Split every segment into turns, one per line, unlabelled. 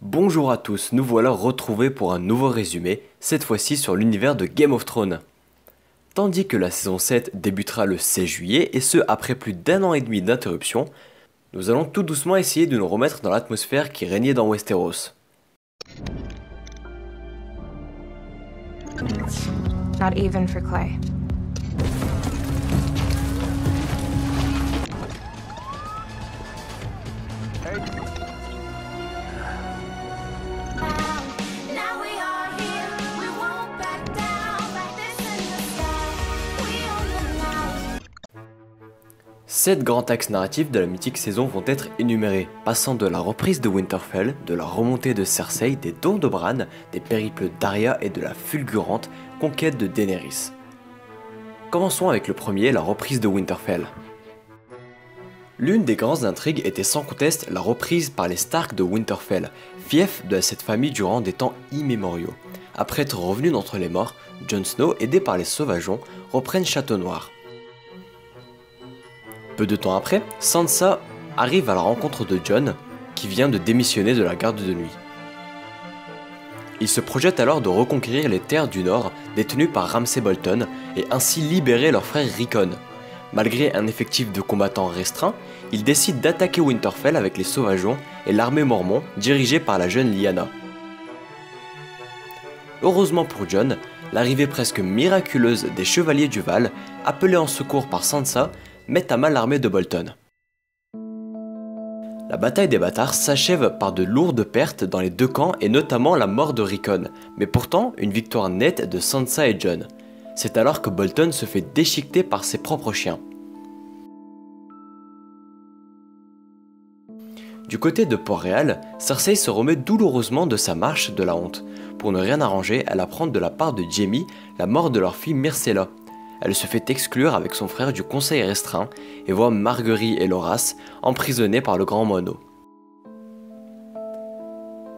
Bonjour à tous, nous voilà retrouvés pour un nouveau résumé, cette fois-ci sur l'univers de Game of Thrones. Tandis que la saison 7 débutera le 16 juillet, et ce après plus d'un an et demi d'interruption, nous allons tout doucement essayer de nous remettre dans l'atmosphère qui régnait dans Westeros.
Not even for Clay.
Now we are here, we won't back down, like this in the sky, we own the night.
7 grands axes narratifs de la mythique saison vont être énumérés, passant de la reprise de Winterfell, de la remontée de Cersei, des dons de Bran, des périples d'Arya et de la fulgurante conquête de Daenerys. Commençons avec le premier, la reprise de Winterfell. L'une des grandes intrigues était sans conteste la reprise par les Stark de Winterfell, fief de cette famille durant des temps immémoriaux. Après être revenu d'entre les morts, Jon Snow, aidé par les Sauvageons, reprennent Château Noir. Peu de temps après, Sansa arrive à la rencontre de Jon, qui vient de démissionner de la garde de nuit. Ils se projettent alors de reconquérir les terres du Nord détenues par Ramsay Bolton et ainsi libérer leur frère Rickon. Malgré un effectif de combattants restreint, ils décident d'attaquer Winterfell avec les Sauvageons et l'armée Mormon dirigée par la jeune Lyanna. Heureusement pour Jon, l'arrivée presque miraculeuse des Chevaliers du Val, appelés en secours par Sansa, met à mal l'armée de Bolton. La bataille des bâtards s'achève par de lourdes pertes dans les deux camps et notamment la mort de Rickon, mais pourtant une victoire nette de Sansa et Jon. C'est alors que Bolton se fait déchiqueter par ses propres chiens. Du côté de Port-Réal, Cersei se remet douloureusement de sa marche de la honte. Pour ne rien arranger, elle apprend de la part de Jaime la mort de leur fille Myrcella. Elle se fait exclure avec son frère du conseil restreint et voit Marguerite et Loras emprisonnés par le Grand Moineau.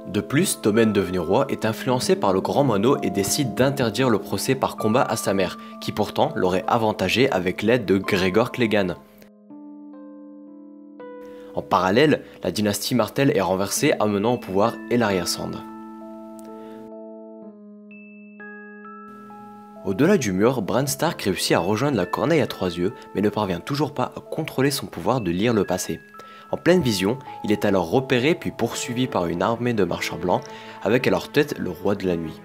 De plus, Tommen devenu roi est influencé par le Grand Moineau et décide d'interdire le procès par combat à sa mère, qui pourtant l'aurait avantagé avec l'aide de Gregor Clegane. En parallèle, la dynastie Martell est renversée, amenant au pouvoir Ellaria Sand. Au-delà du mur, Bran Stark réussit à rejoindre la Corneille à trois yeux, mais ne parvient toujours pas à contrôler son pouvoir de lire le passé. En pleine vision, il est alors repéré puis poursuivi par une armée de marchands blancs, avec à leur tête le roi de la nuit.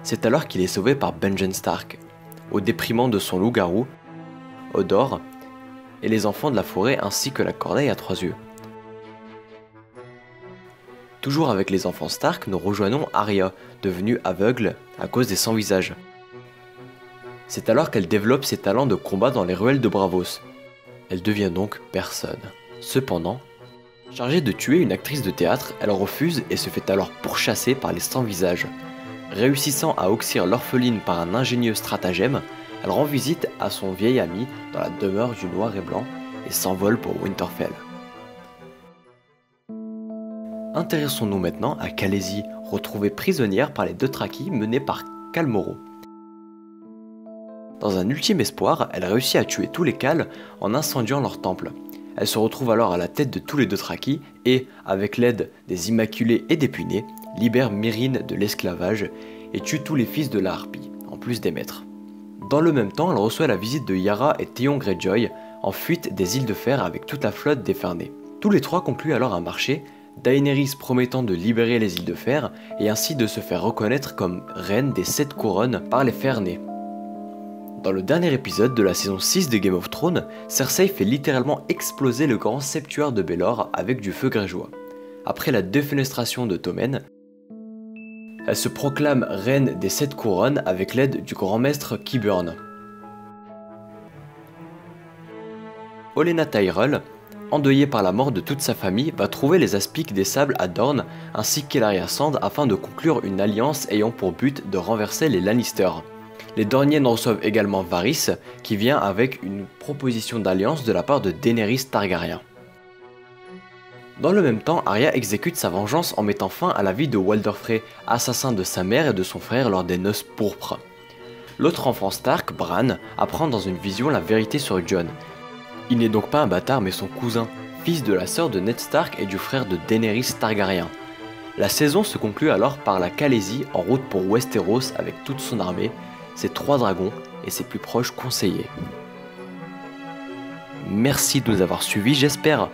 C'est alors qu'il est sauvé par Benjen Stark, au déprimant de son loup-garou, Hodor, et les enfants de la forêt ainsi que la Corneille à trois yeux. Toujours avec les enfants Stark, nous rejoignons Arya, devenue aveugle à cause des sans-visages. C'est alors qu'elle développe ses talents de combat dans les ruelles de Braavos. Elle devient donc personne. Cependant, chargée de tuer une actrice de théâtre, elle refuse et se fait alors pourchasser par les sans-visages. Réussissant à oxyre l'orpheline par un ingénieux stratagème, elle rend visite à son vieil ami dans la demeure du Noir et Blanc et s'envole pour Winterfell. Intéressons-nous maintenant à Khaleesi, retrouvée prisonnière par les Dothraki menés par Khal Moro. Dans un ultime espoir, elle réussit à tuer tous les Khal en incendiant leur temple. Elle se retrouve alors à la tête de tous les Dothraki et, avec l'aide des Immaculés et des Punais, libère Myrrine de l'esclavage et tue tous les fils de la Harpie, en plus des maîtres. Dans le même temps, elle reçoit la visite de Yara et Theon Greyjoy, en fuite des îles de fer avec toute la flotte des Fernés. Tous les trois concluent alors un marché, Daenerys promettant de libérer les îles de fer et ainsi de se faire reconnaître comme reine des 7 couronnes par les Fernés. Dans le dernier épisode de la saison 6 de Game of Thrones, Cersei fait littéralement exploser le grand septuaire de Baelor avec du feu grégeois. Après la défenestration de Tommen, elle se proclame reine des 7 couronnes avec l'aide du grand maître Qyburn. Olenna Tyrell, endeuillée par la mort de toute sa famille, va trouver les Aspics des Sables à Dorne ainsi qu'Ellaria Sand afin de conclure une alliance ayant pour but de renverser les Lannister. Les Dorniennes reçoivent également Varys, qui vient avec une proposition d'alliance de la part de Daenerys Targaryen. Dans le même temps, Arya exécute sa vengeance en mettant fin à la vie de Walder Frey, assassin de sa mère et de son frère lors des noces pourpres. L'autre enfant Stark, Bran, apprend dans une vision la vérité sur Jon. Il n'est donc pas un bâtard mais son cousin, fils de la sœur de Ned Stark et du frère de Daenerys Targaryen. La saison se conclut alors par la Calésie en route pour Westeros avec toute son armée, ses 3 dragons et ses plus proches conseillers. Merci de nous avoir suivis, j'espère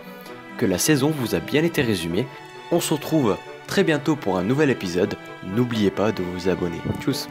que la saison vous a bien été résumée. On se retrouve très bientôt pour un nouvel épisode, n'oubliez pas de vous abonner. Tchuss.